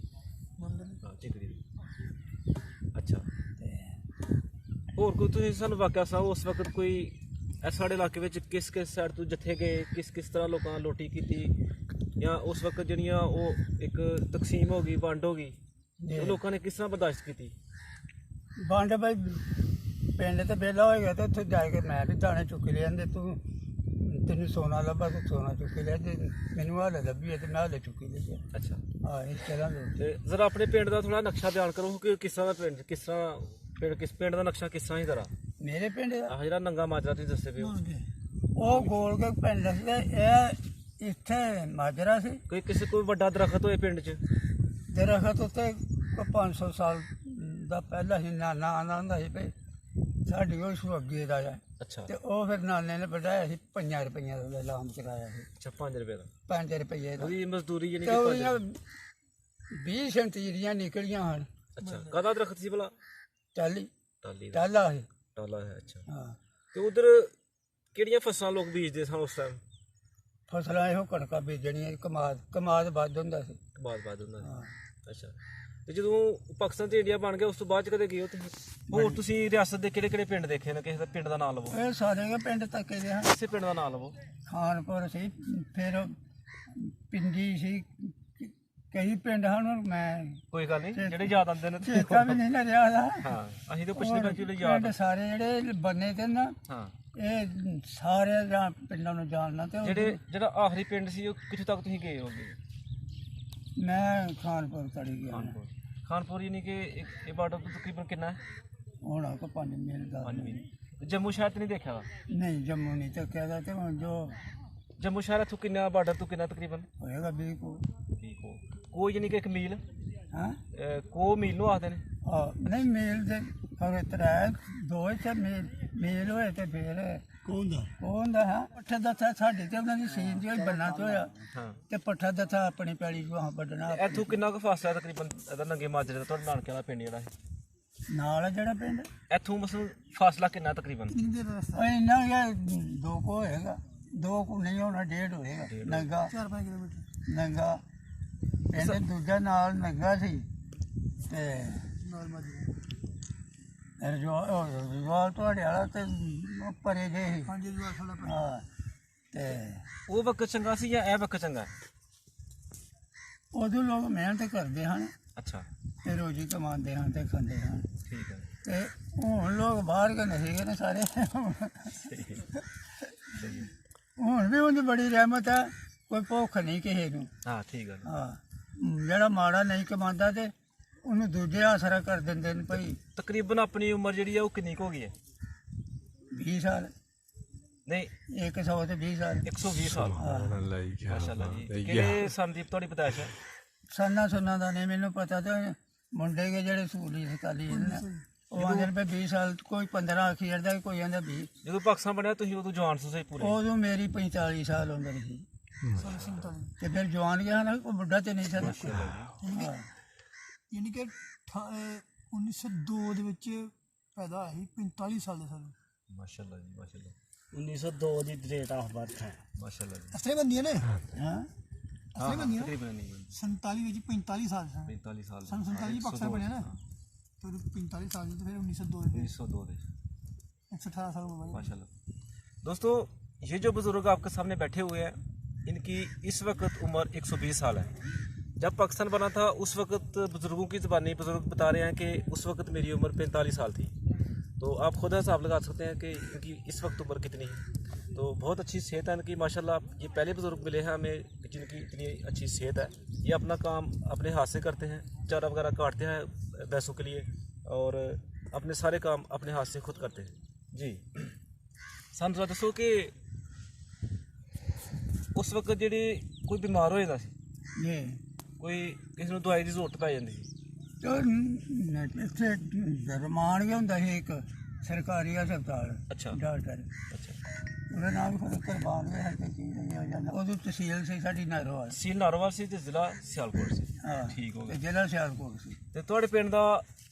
ਹਾਂ, ਚਿਕੜੀ ਦੀ। ਅੱਛਾ, ਹੋਰ ਕੋਈ ਤੁਸੀਂ ਸਾਨੂੰ ਵਾਕਿਆ ਸੁਣਾਓ ਉਸ ਵਕਤ ਕੋਈ ਸਾਡੇ ਇਲਾਕੇ ਵਿੱਚ ਕਿਸ ਸਾਈਡ ਤੋਂ ਜੱਥੇ ਗਏ, ਕਿਸ ਤਰ੍ਹਾਂ ਲੋਕਾਂ ਨਾਲ ਲੋਟੀ ਕੀਤੀ, ਜਾਂ ਉਸ ਵਕਤ ਜਿਹੜੀਆਂ ਉਹ ਇੱਕ ਤਕਸੀਮ ਹੋ ਗਈ, ਵੰਡ ਹੋ ਗਈ, ਉਹ ਲੋਕਾਂ ਨੇ ਕਿਸ ਤਰ੍ਹਾਂ ਬਰਦਾਸ਼ਤ ਕੀਤੀ? ਵੰਡ ਭਾਈ ਪਿੰਡ ਤੇ ਵਿਹਲਾ ਹੋਏਗਾ ਤੇ ਉੱਥੇ ਜਾ ਕੇ ਮੈਂ ਵੀ ਦਾਣੇ ਚੁੱਕ ਲਿਆਂਦੇ। ਤੈਨੂੰ ਸੋਨਾ ਲੱਭਾ ਤੂੰ ਸੋਨਾ ਚੁੱਕ ਲਿਆ, ਤੇ ਮੈਨੂੰ ਹਾਲੇ ਲੱਭੀ ਹੈ ਤੇ ਮੈਂ ਹਾਲੇ ਚੁੱਕੀ ਲਿਆ। ਅੱਛਾ, ਹਾਂ ਇਸ ਤਰ੍ਹਾਂ ਦੇ। ਤੇ ਜ਼ਰਾ ਆਪਣੇ ਪਿੰਡ ਦਾ ਥੋੜਾ ਨਕਸ਼ਾ ਬਿਆਨ ਕਰੋ ਕਿ ਕਿਸ ਤਰ੍ਹਾਂ ਦਾ ਪਿੰਡ, ਕਿਸ ਤਰ੍ਹਾਂ ਪਿੰਡ, ਕਿਸ ਪਿੰਡ ਦਾ ਨਕਸ਼ਾ ਕਿਸ ਤਰ੍ਹਾਂ ਹੀ ਜ਼ਰਾ। ਮੇਰੇ ਪਿੰਡ ਦਾ ਆਹ ਜਿਹੜਾ ਨੰਗਾ ਮਾਜਰਾ ਤੁਸੀਂ ਦੱਸਦੇ ਪਏ ਹੋ, ਉਹ ਗੋਲ ਕੇ ਪਿੰਡ ਸੀ ਤੇ ਇਹ ਇੱਥੇ ਮਾਜਰਾ ਸੀ। ਕੋਈ ਵੱਡਾ ਦਰਖਤ ਹੋਏ ਪਿੰਡ 'ਚ? ਦਰਖਤ ਉੱਤੇ 500 ਸਾਲ ਦਾ ਪਹਿਲਾਂ ਹੀ ਨਾਨਾ ਆਉਂਦਾ ਹੁੰਦਾ ਸੀ ਭਈ ਸਾਡੀ ਉਹ ਸੂ ਅੱਗੇ ਦਾ ਹੈ। ਅੱਛਾ, ਤੇ ਉਹ ਫਿਰ ਨਾਨੇ ਨੇ ਵਧਾਇਆ ਸੀ 5 ਰੁਪਈਆ ਦਾ ਲਾਮ ਚਲਾਇਆ ਸੀ। ਅੱਛਾ, 5 ਰੁਪਏ ਦਾ? 5 ਰੁਪਈਏ ਦਾ। ਉਹਦੀ ਮਜ਼ਦੂਰੀ ਯਾਨੀ ਤੇ ਕਿ ਉਹਦੀਆਂ 20 ਸੰਤੀਰੀਆਂ ਨਿਕਲੀਆਂ ਹਨ। ਅੱਛਾ, ਕਾਹਦਾ ਦਰਖਤ ਸੀ ਭਲਾ? ਟਾਲੀ ਟਾਲੀ ਦਾ? ਟਾਲਾ ਸੀ। ਟਾਲਾ ਹੈ, ਅੱਛਾ। ਹਾਂ ਤੇ ਉਧਰ ਕਿਹੜੀਆਂ ਫਸਲਾਂ ਲੋਕ ਬੀਜਦੇ ਸਨ ਉਸ ਟਾਈਮ? ਫਸਲਾਂ ਇਹੋ ਕਣਕਾਂ ਬੀਜਣੀਆਂ, ਕਮਾਦ ਵੱਧ ਹੁੰਦਾ ਸੀ। ਬਾਦ ਹੁੰਦਾ ਸੀ? ਹਾਂ ਅੱਛਾ। ਤੇ ਜਦੋਂ ਪਾਕਿਸਤਾਨ ਤੇ ਇੰਡੀਆ ਬਣ ਗਿਆ ਉਸ ਤੋਂ ਬਾਅਦ ਚ ਕਦੇ ਗਏ ਹੋ ਤੁਸੀਂ? ਹੋਰ ਤੁਸੀਂ ਰਿਆਸਤ ਦੇ ਕਿਹੜੇ ਪਿੰਡ ਦੇਖੇ ਨੇ? ਕਿਸੇ ਦਾ ਪਿੰਡ ਦਾ ਨਾਮ ਲਵੋ। ਇਹ ਸਾਰੇ ਦੇ ਪਿੰਡ ਤੱਕੇ ਦੇ ਹਨ। ਕਿਸੇ ਪਿੰਡ ਦਾ ਨਾਮ ਲਵੋ। ਖਾਨਪੁਰ ਸੀ, ਫਿਰ ਪਿੰਡੀ ਸੀ, ਕਈ ਪਿੰਡ ਹਨ ਮੈਂ ਕੋਈ ਗੱਲ ਨਹੀਂ, ਜਿਹੜੇ ਯਾਦ ਆਉਂਦੇ ਨੇ ਤੇ ਚੇਤਾ ਵੀ ਨਹੀਂ ਨਾ ਰਿਹਾ ਦਾ ਹਾਂ ਅਸੀਂ ਤਾਂ ਪਿਛਲੇ ਵਿੱਚ ਜਿਹੜੇ ਯਾਦ ਪਿੰਡ ਸਾਰੇ ਜਿਹੜੇ ਬੰਨੇ ਤੇ ਨਾ ਹਾਂ ਇਹ ਸਾਰੇ ਜਾਂ ਪਿੰਡਾਂ ਨੂੰ ਜਾਣਨਾ ਤੇ ਜਿਹੜਾ ਆਖਰੀ ਪਿੰਡ ਸੀ ਉਹ ਕਿੱਥੇ ਤੱਕ ਤੁਸੀਂ ਗਏ ਹੋਗੇ? ਮੈਂ ਖਾਨਪੁਰ ਤੜੀ ਗਿਆ ਖਾਨਪੁਰ। ਖਾਨਪੁਰ ਯਾਨੀ ਕਿ ਇਹ ਬਾਰਡਰ ਤੋਂ ਤਕਰੀਬਨ ਕਿੰਨਾ ਹੈ? ਹੁਣ ਕੋ 5 ਮੀਲ ਦਾ 5 ਮੀਲ। ਜੰਮੂ ਸ਼ਹਿਰ ਤੇ ਨਹੀਂ ਦੇਖਿਆ ਵਾ? ਨਹੀਂ ਜੰਮੂ ਨਹੀਂ ਤੱਕਿਆ ਦਾ ਤੇ ਹੁਣ ਜੋ ਜੰਮੂ ਸ਼ਹਿਰ ਇੱਥੋਂ ਕਿੰਨਾ ਬਾਰਡਰ ਤੋਂ ਕਿੰਨਾ ਤਕਰੀਬਨ? ਹੋਏਗਾ 20 ਕੋ ਠੀਕ ਹੋ ਕੋਈ ਯਾਨੀ ਕਿ 1 ਮੀਲ ਹਾਂ ਕੋ ਮੀਲ ਨੂੰ ਆਖਦੇ ਨੇ। ਨਹੀਂ ਮੀਲ ਦੇ ਪਰ ਤਰਾ ਦੋ ਇੱਥੇ ਮੀਲ ਹੋਏ ਤੇ ਫਿਰ ਕੌਣ ਦਾ ਹੈ ਪੱਠਾ ਦੱਥਾ ਸਾਡੇ ਤੇ ਉਹਨਾਂ ਦੀ ਸੀਨ ਦੀ ਬੰਨਾ ਤੇ ਹੋਇਆ ਹਾਂ ਤੇ ਪੱਠਾ ਦੱਥਾ ਆਪਣੀ ਪੈਲੀ ਨੂੰ ਵੱਢਣਾ ਇੱਥੋਂ ਕਿੰਨਾ ਕੁ ਫਾਸਲਾ ਤਕਰੀਬਨ ਇਹਦਾ ਨੰਗੇ ਮਾਜਰੇ ਦਾ ਤੁਹਾਡੇ ਨਾਨਕੇ ਵਾਲਾ ਪਿੰਡ ਜਿਹੜਾ ਹੈ ਨਾਲ ਆ ਜਿਹੜਾ ਪਿੰਡ ਇੱਥੋਂ ਮਸਲ ਫਾਸਲਾ ਕਿੰਨਾ ਤਕਰੀਬਨ? ਉਹ ਇੰਨਾ ਇਹ 2 ਕੋ ਹੋਏਗਾ 2 ਕੋ ਨਹੀਂ ਹੋਣਾ 1.5 ਹੋਏਗਾ ਨੰਗਾ 4-5 ਕਿਲੋਮੀਟਰ ਨੰਗਾ ਪਿੰਡ ਦੂਜਾ ਨਾਲ ਨੰਗਾ ਸੀ ਤੇ ਰਜਵਾਲ ਤੁਹਾਡੇ ਵਾਲਾ ਤੇ ਪਰੇ ਜੇ ਸੀ ਹਾਂ ਤੇ ਉਹ ਵਕਤ ਚੰਗਾ ਸੀ ਜਾਂ ਇਹ ਵਕਤ ਚੰਗਾ? ਉਦੋਂ ਲੋਕ ਮਿਹਨਤ ਕਰਦੇ ਹਨ ਅੱਛਾ ਤੇ ਰੋਜੀ ਕਮਾਉਂਦੇ ਹਨ ਤੇ ਖਾਂਦੇ ਹਨ ਠੀਕ ਹੈ ਤੇ ਹੁਣ ਲੋਕ ਬਾਹਰ ਕੇ ਨਹੀਂ ਗਏ ਨੇ ਸਾਰੇ ਸਹੀ ਹੈ ਹੁਣ ਵੀ ਉਹਦੀ ਬੜੀ ਰਹਿਮਤ ਹੈ ਕੋਈ ਭੁੱਖ ਨਹੀਂ ਕਿਸੇ ਨੂੰ ਹਾਂ ਠੀਕ ਹੈ ਹਾਂ ਜਿਹੜਾ ਮਾੜਾ ਨਹੀਂ ਕਮਾਉਂਦਾ ਤੇ ਉਹਨੂੰ ਦੂਜੇ ਆਸਰਾ ਕਰ ਦਿੰਦੇ ਨੇ ਭਾਈ ਤਕਰੀਬਨ ਆਪਣੀ ਉਮਰ ਜਿਹੜੀ ਹੈ ਉਹ ਕਿੰਨੀ ਕੁ ਹੋ ਗਈ ਹੈ? 20 ਸਾਲ ਨਹੀਂ 100 ਤੇ 20 ਸਾਲ 120 ਸਾਲ ਮਾਸ਼ਾਅੱਲਾ ਜੀ। ਕਿਹੜੇ ਸੰਦੀਪ ਤੁਹਾਡੀ ਪਤਾਇਸ਼ ਹੈ? ਸਾਨਾ ਸੁਨਾ ਦਾ ਨਹੀਂ ਮੈਨੂੰ ਪਤਾ ਤੇ ਮੁੰਡੇ ਕੇ ਜਿਹੜੇ ਸੂਲੀ ਸਕਾਲੀ ਨੇ ਉਹ ਆਂਦੇ ਨੇ 20 ਸਾਲ ਕੋਈ 15 ਅਖੀਰ ਦਾ ਕੋਈ ਆਂਦਾ 20 ਜਦੋਂ ਪਾਕਿਸਤਾਨ ਬਣਿਆ ਤੁਸੀਂ ਉਦੋਂ ਜਵਾਨ ਸੀ ਪੂਰੇ? ਉਦੋਂ ਮੇਰੀ 45 ਸਾਲ ਉਮਰ ਸੀ ਤੇ ਫਿਰ ਜਵਾਨ ਗਿਆ ਨਾ ਕੋਈ ਬੁੱਢਾ ਤੇ ਨਹੀਂ ਸੀ ਯਾਨੀ ਕਿ 1902 ਦੇ ਵਿੱਚ ਪੈਦਾ ਹੋਇਆ ਸੀ 45 ਸਾਲ ਦੇ ਸਾਨੂੰ ਮਾਸ਼ਾਅੱਲਾ ਜੀ ਮਾਸ਼ਾਅੱਲਾ 1902 ਦੀ ਡੇਟ ਆਫ ਬਰਥ ਹੈ ਮਾਸ਼ਾਅੱਲਾ ਜੀ ਅਸਲੇ ਬੰਦੀਆਂ ਨੇ ਹਾਂ ਅਸਲੇ ਬੰਦੀਆਂ ਤਕਰੀਬਨ ਨਹੀਂ 47 ਵਿੱਚ 45 ਸਾਲ ਸਨ 45 ਸਾਲ ਸਨ 47 ਪਾਕਿਸਤਾਨ ਬਣਿਆ ਨਾ ਤੇ 45 ਸਾਲ ਦੀ ਤੇ ਫਿਰ 1902 ਦੇ 1902 ਦੇ 118 साल उम्र में माशाल्लाह। दोस्तों ये जो बुजुर्ग आपके सामने बैठे हुए हैं इनकी इस वक्त उम्र 120 साल है। जब पाकिस्तान बना था उस वक्त बुजुर्गों की ज़बानी बुजुर्ग बता रहे हैं कि उस वक्त मेरी उम्र 45 साल थी। तो आप खुद हिसाब लगा सकते हैं कि इनकी इस वक्त उम्र कितनी है। तो बहुत अच्छी सेहत है इनकी माशाल्लाह। ये पहले बुजुर्ग मिले हैं हमें जिनकी इतनी अच्छी सेहत है। ये अपना काम अपने हाथ से करते हैं, चारा वगैरह काटते हैं भैंसों के लिए और अपने सारे काम अपने हाथ से खुद करते हैं जी। ਸਾਨੂੰ ਜ਼ਰਾ ਦੱਸੋ ਕਿ ਉਸ ਵਕਤ ਜਿਹੜੇ ਕੋਈ ਬਿਮਾਰ ਹੋ ਜਾਂਦਾ ਸੀ, ਇਹ ਕੋਈ ਕਿਸੇ ਨੂੰ ਦਵਾਈ ਦੀ ਜ਼ਰੂਰਤ ਪੈ ਜਾਂਦੀ ਸੀ, तो ਇੱਥੇ ਰਮਾਨ ਗਿਆ ਹੁੰਦਾ ਸੀ ਇੱਕ ਸਰਕਾਰੀ ਹਸਪਤਾਲ ਅੱਛਾ ਡਾਕਟਰ ਅੱਛਾ ਉਹਦੇ ਨਾਲ ਫਿਰ ਕੁਰਬਾਨ ਹੋਇਆ ਤੇ ਚੀਜ਼ ਨਹੀਂ ਹੋ ਜਾਂਦਾ ਉਦੋਂ ਤਹਿਸੀਲ ਸੀ ਸਾਡੀ ਨਾਰੋਵਾਲ ਸੀ ਨਾਰੋਵਾਲ ਸੀ ਤੇ ਜ਼ਿਲ੍ਹਾ ਸਿਆਲਕੋਟ ਸੀ। ਹਾਂ ਠੀਕ ਹੋ ਤੇ ਗਿਆ। ਜ਼ਿਲ੍ਹਾ ਸਿਆਲਕੋਟ ਸੀ ਤੇ ਤੁਹਾਡੇ ਪਿੰਡ ਦਾ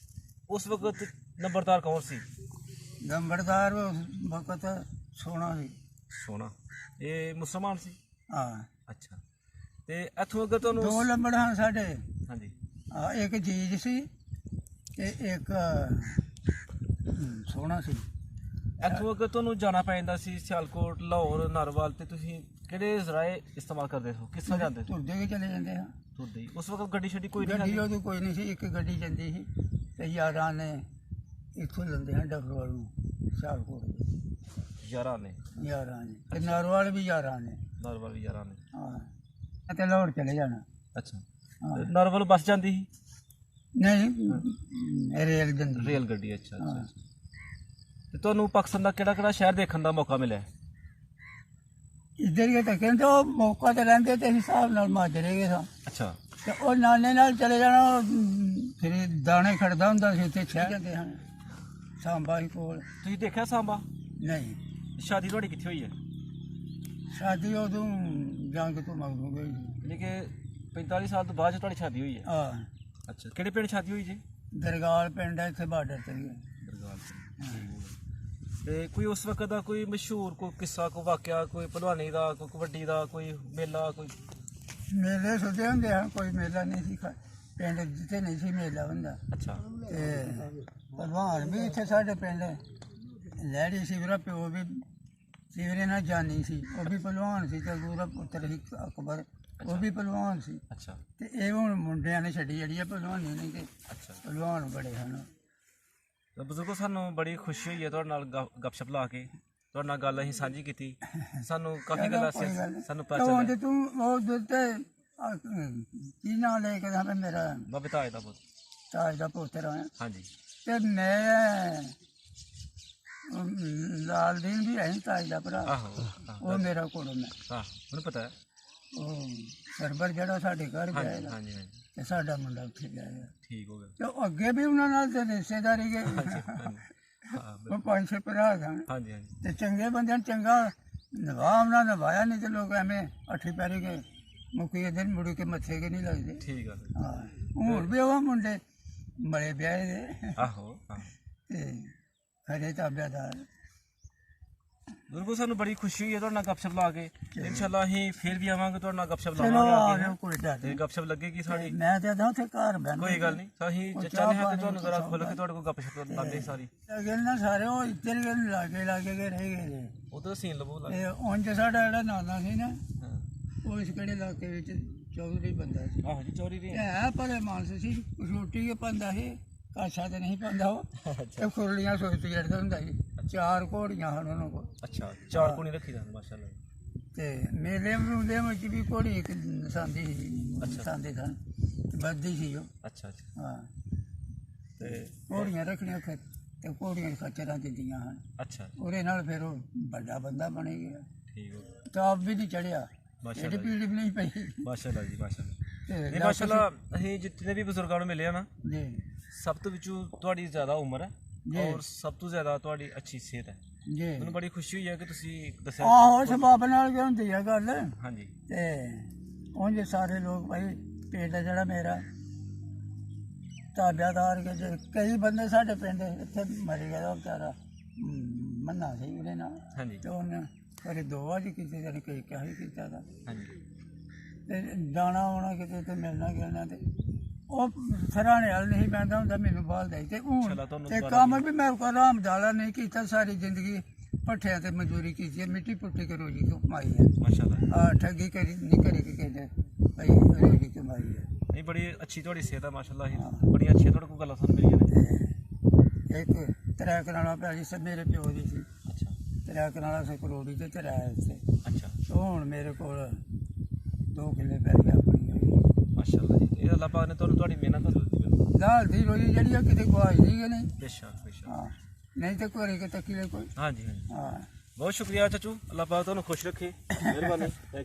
ਉਸ ਵਕਤ ਨੰਬਰਦਾਰ ਕੌਣ ਸੀ? ਨੰਬਰਦਾਰ ਉਸ ਵਕਤ ਸੋਹਣਾ ਸੀ ਸੋਨਾ। ਇਹ ਮੁਸਲਮਾਨ ਸੀ? ਹਾਂ ਅੱਛਾ। ਤੇ ਇੱਥੋਂ ਅਗਰ ਤੁਹਾਨੂੰ ਦੋ ਲੰਬੜ ਹਨ ਸਾਡੇ ਹਾਂਜੀ ਹਾਂ ਇੱਕ ਜੀਜ ਸੀ ਤੇ ਇੱਕ ਸੋਹਣਾ ਸੀ ਇੱਥੋਂ ਅਗਰ ਤੁਹਾਨੂੰ ਜਾਣਾ ਪੈ ਜਾਂਦਾ ਸੀ ਸਿਆਲਕੋਟ, ਲਾਹੌਰ, ਨਾਰੋਵਾਲ ਤੇ ਤੁਸੀਂ ਕਿਹੜੇ ਜ਼ਰਾਏ ਇਸਤੇਮਾਲ ਕਰਦੇ ਹੋ? ਕਿਸ ਤਰ੍ਹਾਂ ਜਾਂਦੇ ਹੋ? ਤੁਰਦੇ ਵੀ ਚਲੇ ਜਾਂਦੇ ਹਾਂ ਤੁਰਦੇ ਹੀ? ਉਸ ਵਕਤ ਗੱਡੀ ਛੱਡੀ ਕੋਈ ਨਹੀਂ ਗੱਡੀ ਜਾਂਦੀ? ਉਦੋਂ ਕੋਈ ਨਹੀਂ ਸੀ ਇੱਕ ਗੱਡੀ ਜਾਂਦੀ ਸੀ ਤੇ ਯਾਰਾਂ ਨੇ ਇੱਥੋਂ ਲੈਂਦੇ ਹਨ ਡਫਰਵਾਲ ਨੂੰ ਸਿਆਲਕੋਟ ਦੇ ਯਾਰਾਂ ਨੇ, ਯਾਰਾਂ ਨੇ ਤੇ ਨਾਰੋਵਾਲ ਵੀ ਯਾਰਾਂ ਨੇ ਨਾਰੋਵਾਲ ਵੀ ਯਾਰਾਂ ਨੇ। ਹਾਂ ਤੇ ਲਾਹੌਰ ਚਲੇ ਜਾਣਾ ਅੱਛਾ। ਹਾਂ। ਨਾਰੋਵਾਲ ਬੱਸ ਜਾਂਦੀ ਸੀ? ਨਹੀਂ ਰੇਲ ਜਾਂਦੀ ਰੇਲ ਗੱਡੀ। ਅੱਛਾ ਹਾਂ। ਅੱਛਾ। ਤੇ ਤੁਹਾਨੂੰ ਪਾਕਿਸਤਾਨ ਦਾ ਕਿਹੜਾ ਕਿਹੜਾ ਸ਼ਹਿਰ ਦੇਖਣ ਦਾ ਮੌਕਾ ਮਿਲਿਆ? ਇੱਧਰ ਹੀ ਤਾਂ ਕਹਿੰਦੇ ਉਹ ਮੌਕਾ ਤੇ ਰਹਿੰਦੇ ਤੇ ਹਿਸਾਬ ਨਾਲ ਮਾਜਰੇ ਗਏ ਸਾਂ ਅੱਛਾ ਤੇ ਉਹ ਨਾਨੇ ਨਾਲ ਚਲੇ ਜਾਣਾ ਫਿਰ ਦਾਣੇ ਖੜਦਾ ਹੁੰਦਾ ਸੀ ਉੱਥੇ ਛੇ ਜਾਂਦੇ ਹਨ ਸਾਂਬਾ ਹੀ ਕੋਲ ਤੁਸੀਂ ਦੇਖਿਆ ਸਾਂਬਾ? ਨਹੀਂ ਸ਼ਾਦੀ ਤੁਹਾਡੀ ਕਿੱਥੇ ਹੋਈ ਹੈ? ਸ਼ਾਦੀ ਉਦੋਂ ਜੰਗ ਤੋਂ ਮਗਰੋਂ ਗਈ ਸੀ। ਯਾਨੀ ਕਿ 45 ਸਾਲ ਤੋਂ ਬਾਅਦ 'ਚ ਤੁਹਾਡੀ ਸ਼ਾਦੀ ਹੋਈ ਹੈ? ਹਾਂ ਅੱਛਾ। ਕਿਹੜੇ ਪਿੰਡ ਸ਼ਾਦੀ ਹੋਈ ਜੀ? ਦਰਗਾਲ ਪਿੰਡ ਹੈ ਇੱਥੇ ਬਾਰਡਰ ਤੇ ਹੀ ਹੈ। ਦਰਗਾਲ ਤੇ ਕੋਈ ਉਸ ਵਕਤ ਦਾ ਕੋਈ ਮਸ਼ਹੂਰ ਕੋਈ ਕਿੱਸਾ, ਕੋਈ ਵਾਕਿਆ, ਕੋਈ ਭਲਵਾਨੀ ਦਾ, ਕੋਈ ਕਬੱਡੀ ਦਾ, ਕੋਈ ਮੇਲਾ, ਕੋਈ? ਮੇਲੇ ਸੁਣਦੇ ਹੁੰਦੇ ਹਨ ਕੋਈ ਮੇਲਾ ਨਹੀਂ ਸੀ ਪਿੰਡ ਜਿੱਥੇ ਨਹੀਂ ਸੀ ਮੇਲਾ ਹੁੰਦਾ ਅੱਛਾ ਤੇ ਭਲਵਾਨ ਵੀ ਇੱਥੇ ਸਾਡੇ ਪਿੰਡ ਲਹਿੜੀ ਸੀ ਮੇਰਾ ਪਿਓ ਵੀ ਸਿਵਰੇ ਨਾਲ ਜਾਨੀ ਸੀ ਉਹ ਵੀ ਭਲਵਾਨ ਸੀ ਤੇ ਉਹਦਾ ਪੁੱਤਰ ਸੀ ਅਕਬਰ ਉਹ ਵੀ ਪਹਿਲਵਾਨ ਸੀ ਅੱਛਾ ਤੇ ਇਹ ਹੁਣ ਮੁੰਡਿਆਂ ਨੇ ਛੱਡੀ ਜਿਹੜੀ ਆ ਪਹਿਲਵਾਨੀ ਨਹੀਂ ਤੇ ਅੱਛਾ। ਪਹਿਲਵਾਨ ਬੜੇ ਹਨ। ਤਾਂ ਬਜ਼ੁਰਗੋ ਸਾਨੂੰ ਬੜੀ ਖੁਸ਼ੀ ਹੋਈ ਹੈ ਤੁਹਾਡੇ ਨਾਲ ਗੱਪਸ਼ਪ ਲਾ ਕੇ, ਤੁਹਾਡੇ ਨਾਲ ਗੱਲ ਅਸੀਂ ਸਾਂਝੀ ਕੀਤੀ, ਸਾਨੂੰ ਕਾਫੀ ਗੱਲਾਂ ਸਾਨੂੰ ਪਤਾ ਉਹ ਚੱਲਿਆ। ਤੇ ਤੂੰ ਉਹ ਦਿੱਤੇ ਕੀ ਨਾਂ ਲੈ ਕੇ ਤਾਂ ਮੇਰਾ ਬਾਬੇ ਤਾਜ ਦਾ ਪੁੱਤ। ਤਾਜ ਦਾ ਪੁੱਤਰ ਆ ਹਾਂਜੀ ਤੇ ਮੈਂ ਲਾਲਦੀਨ ਵੀ ਹੈ ਤਾਜ ਦਾ ਭਰਾ, ਆਹੋ ਉਹ ਮੇਰਾ ਕੁੜਮ ਹੈ। ਹਾਂ ਮੈਨੂੰ ਪਤਾ ਹੈ। ਉਹ ਸਰਬਰ ਜਿਹੜਾ ਸਾਡੇ ਘਰ ਗਿਆ ਹਾਂਜੀ ਹਾਂਜੀ ਹਾਂਜੀ ਤੇ ਸਾਡਾ ਮੁੰਡਾ ਉੱਥੇ ਗਿਆ ਹੈ। ਠੀਕ ਹੋ ਗਿਆ। ਤੇ ਉਹ ਅੱਗੇ ਵੀ ਉਹਨਾਂ ਨਾਲ ਤੇ ਰਿਸ਼ਤੇਦਾਰੀ ਗਏ, ਹਾਂ ਉਹ 5-6 ਭਰਾ ਸਨ ਹਾਂਜੀ ਹਾਂਜੀ ਤੇ ਚੰਗੇ ਬੰਦਿਆਂ ਨੂੰ ਚੰਗਾ ਨਿਭਾ ਉਹਨਾਂ ਨਿਭਾਇਆ, ਨਹੀਂ ਤੇ ਲੋਕ ਐਵੇਂ ਅੱਠੀ ਪੈਰੀ ਗਏ ਮੁਕੀ ਦਿਨ ਮੁੜ ਕੇ ਮੱਥੇ ਕੇ ਨਹੀਂ ਲੱਗਦੇ। ਠੀਕ ਆ। ਹਾਂ ਹੁਣ ਵੀ ਉਹ ਮੁੰਡੇ ਬੜੇ ਵਿਆਹੇ ਦੇ ਆਹੋ ਹਾਂ ਤੇ ਖਰੇ ਤਾਬਿਆਦਾਰ। ਬਿਲਕੁਲ ਸਾਨੂੰ ਬੜੀ ਖੁਸ਼ੀ ਹੋਈ ਹੈ ਤੁਹਾਡੇ ਨਾਲ ਗੱਪਸ਼ਪ ਲਾ ਕੇ। ਇਨਸ਼ਾਅੱਲਾ ਅਸੀਂ ਫਿਰ ਵੀ ਆਵਾਂਗੇ ਤੁਹਾਡੇ ਨਾਲ ਗੱਪਸ਼ਪ ਚਲੋ ਲਾਵਾਂਗੇ ਆ ਅੱਗੇ। ਜਾਓ ਕੋਈ ਡਰ ਤੇ ਨਹੀਂ। ਗੱਪਸ਼ਪ ਲੱਗੇਗੀ ਸਾਡੀ। ਮੈਂ ਤੇ ਆਦਾ ਉੱਥੇ ਘਰ ਬੈਠ ਕੋਈ ਗੱਲ ਨਹੀਂ, ਤਾਂ ਅਸੀਂ ਚਾਹੁੰਦੇ ਹਾਂ ਕਿ ਤੁਹਾਨੂੰ ਜ਼ਰਾ ਖੁੱਲ੍ਹ ਕੇ ਤੁਹਾਡੇ ਕੋਲ ਗੱਪਸ਼ਪ ਲਾਂਗੇ ਸਾਰੀ। ਅਗੇ ਨਾ ਸਾਰੇ ਉਹ ਇੱਧਰ ਗਏ ਲਾਗੇ ਕੇ ਰਹਿ ਗਏ ਨੇ। ਉਧਰ ਸੀਨ ਲਵੋ ਲਾ। ਤੇ ਉਂਝ ਸਾਡਾ ਜਿਹੜਾ ਨਾਨਾ ਸੀ ਨਾ ਹਾਂ ਉਹ ਇਸ ਕਿਹੜੇ ਇਲਾਕੇ ਵਿੱਚ ਚੌਧਰੀ ਬੰਦਾ ਸੀ। ਆਹੋ ਜੀ ਚੋਰੀ ਦੀ ਹੈ ਭਲੇ ਮਾਨਸ ਸੀ, ਰੋਟੀ ਕੇ ਪਾਉਂਦਾ ਸੀ, ਕਾਸ਼ਾ ਤੇ ਨਹੀਂ ਪਾਉਂਦਾ ਉਹ, ਤੇ ਖੁਰਲੀਆਂ ਸੋਚਦੀ ਜਿਹੜਾ ਹੁੰਦਾ ਸੀ। 4 ਘੋੜੀਆਂ ਹਨ ਉਹਨਾਂ ਕੋਲ ਅੱਛਾ 4 ਕੋਣੀ ਰੱਖੀ ਦਾ ਮਾਸ਼ਾਅੱਲਾ। ਤੇ ਮੇਲੇ ਮਰੂਦੇ ਵਿੱਚ ਵੀ ਘੋੜੀ ਇੱਕ ਨਸਾਂਦੀ ਸੀ, ਨਸਾਂਦੇ ਸਨ, ਵੱਧਦੀ ਸੀ ਉਹ। ਅੱਛਾ ਅੱਛਾ ਹਾਂ ਤੇ ਘੋੜੀਆਂ ਰੱਖਣੀਆਂ ਤੇ ਘੋੜੀਆਂ ਖੱਚਰਾਂ ਦਿੰਦੀਆਂ ਹਨ। ਅੱਛਾ ਉਹਦੇ ਨਾਲ ਫਿਰ ਉਹ ਵੱਡਾ ਬੰਦਾ ਬਣ ਗਿਆ। ਠੀਕ ਹੋ ਗਿਆ। ਤਾਪ ਵੀ ਨਹੀਂ ਚੜਿਆ, ਇਹਦੀ ਮਾਸ਼ਾਅੱਲਾ ਜੀ ਪੀੜੀ ਵੀ ਨਹੀਂ ਪਈ ਮਾਸ਼ਾਅੱਲਾ ਜੀ ਮਾਸ਼ਾਅੱਲਾ। ਤੇ ਨਹੀਂ ਮਾਸ਼ਾਅੱਲਾ ਅਸੀਂ ਜਿੰਨੇ ਵੀ ਬਜ਼ੁਰਗਾਂ ਨੂੰ ਮਿਲੇ ਆ ਨਾ, ਜੀ ਸਭ ਤੋਂ ਵਿੱਚੋਂ ਤੁਹਾਡੀ ਜ਼ਿਆਦਾ ਉਮਰ ਹੈ ਜੀ। ਔਰ ਸਭ ਤੋਂ ਜ਼ਿਆਦਾ ਤੁਹਾਡੀ ਅੱਛੀ ਸਿਹਤ ਹੈ। ਜੀ ਮੈਨੂੰ ਬੜੀ ਖੁਸ਼ੀ ਹੋਈ ਹੈ ਕਿ ਤੁਸੀਂ ਦੱਸਿਆ। ਆਹੋ ਸਬਾਬ ਨਾਲ ਕੀ ਹੁੰਦੀ ਆ ਗੱਲ। ਹਾਂਜੀ ਤੇ ਉਂਝ ਸਾਰੇ ਲੋਕ ਭਾਈ ਪਿੰਡ ਜਿਹੜਾ ਮੇਰਾ ਤਾਬਿਆਦਾਰ ਕੇ ਜੇ ਕਈ ਬੰਦੇ ਸਾਡੇ ਪਿੰਡ ਇੱਥੇ ਮਰ ਗਿਆ ਉਹ ਵਿਚਾਰਾ ਮੰਨਾ ਸੀ ਉਹਦੇ ਨਾਲ, ਹਾਂਜੀ ਤੇ ਉਹਨੇ ਕਦੇ 2 ਵਾਰੀ ਕੀਤੀ ਤੇ ਕਈ ਕਿਹਾ ਹੀ ਕੀਤਾ ਦਾ। ਹਾਂਜੀ ਤੇ ਜਾਣਾ ਆਉਣਾ ਕਿਤੇ ਤੇ ਮਿਲਣਾ ਗਿਲਣਾ ਤੇ ਉਹ ਸਰਾਣੇ ਵਾਲ ਨਹੀਂ ਪੈਂਦਾ ਹੁੰਦਾ, ਮੈਨੂੰ ਬਾਲਦਾ ਸੀ। ਤੇ ਹੁਣ ਚਲੋ ਤੁਹਾਨੂੰ ਤੇ ਕੰਮ ਵੀ ਮੈਂ ਕੋਈ ਆਰਾਮ ਦਾਲਾ ਨਹੀਂ ਕੀਤਾ, ਸਾਰੀ ਜ਼ਿੰਦਗੀ ਭੱਠਿਆਂ ਤੇ ਮਜ਼ਦੂਰੀ ਕੀਤੀ ਹੈ, ਮਿੱਟੀ ਪੁੱਟੀ ਕੇ ਰੋਜੀ ਕਮਾਈ ਹੈ। ਮਾਸ਼ਾਅੱਲਾ। ਆ ਠੱਗੀ ਕਰੀ ਨਹੀਂ ਕਰੀ ਕਿ ਕਹਿੰਦੇ ਭਾਈ ਰੋਜੀ ਕਮਾਈ ਹੈ। ਨਹੀਂ ਬੜੀ ਅੱਛੀ ਤੁਹਾਡੀ ਸਿਹਤ ਹੈ ਮਾਸ਼ਾਅੱਲਾ। ਹੀ ਬੜੀ ਅੱਛੀ ਤੁਹਾਡੇ ਕੋਲ ਗੱਲਾਂ ਸੁਣ ਮਿਲੀਆਂ ਨੇ। ਤੇ ਇੱਕ 3 ਕਨਾਲਾਂ ਪੈਲੀ ਸੀ ਮੇਰੇ ਪਿਓ ਦੀ ਸੀ, ਅੱਛਾ 3 ਕਨਾਲਾਂ ਸੀ ਕਰੋੜੀ ਤੇ 3 ਇੱਥੇ। ਅੱਛਾ ਤੇ ਹੁਣ ਮੇਰੇ ਕੋਲ 2 ਕਿੱਲੇ ਪੈਲੀ ਆਪਣੀ ਹੋਈ। ਮਾਸ਼ਾਅੱਲਾ ਜੀ। ਇਹ ਅੱਲਾਹ ਪਾਕ ਨੇ ਤੁਹਾਨੂੰ ਤੁਹਾਡੀ ਮਿਹਨਤ ਦਾ ਦਿੱਤੀ ਬਿਲਕੁਲ। ਦਾਲ ਦੀ ਰੋਜੀ ਜਿਹੜੀ ਆ ਕਿਤੇ ਗਵਾਚ ਨਹੀਂ ਗਈ ਨਹੀਂ। ਬੇਸ਼ੱਕ ਬੇਸ਼ੱਕ। ਹਾਂ ਨਹੀਂ ਤੇ ਘਰੇ ਕਿ ਤੱਕੀ ਕੋਈ। ਹਾਂਜੀ ਹਾਂਜੀ ਹਾਂ ਬਹੁਤ ਸ਼ੁਕਰੀਆ ਚਾਚੂ। ਅੱਲਾਹ ਪਾਕ ਤੁਹਾਨੂੰ ਖੁਸ਼ ਰੱਖੇ। ਮਿਹਰਬਾਨੀ। Thank you.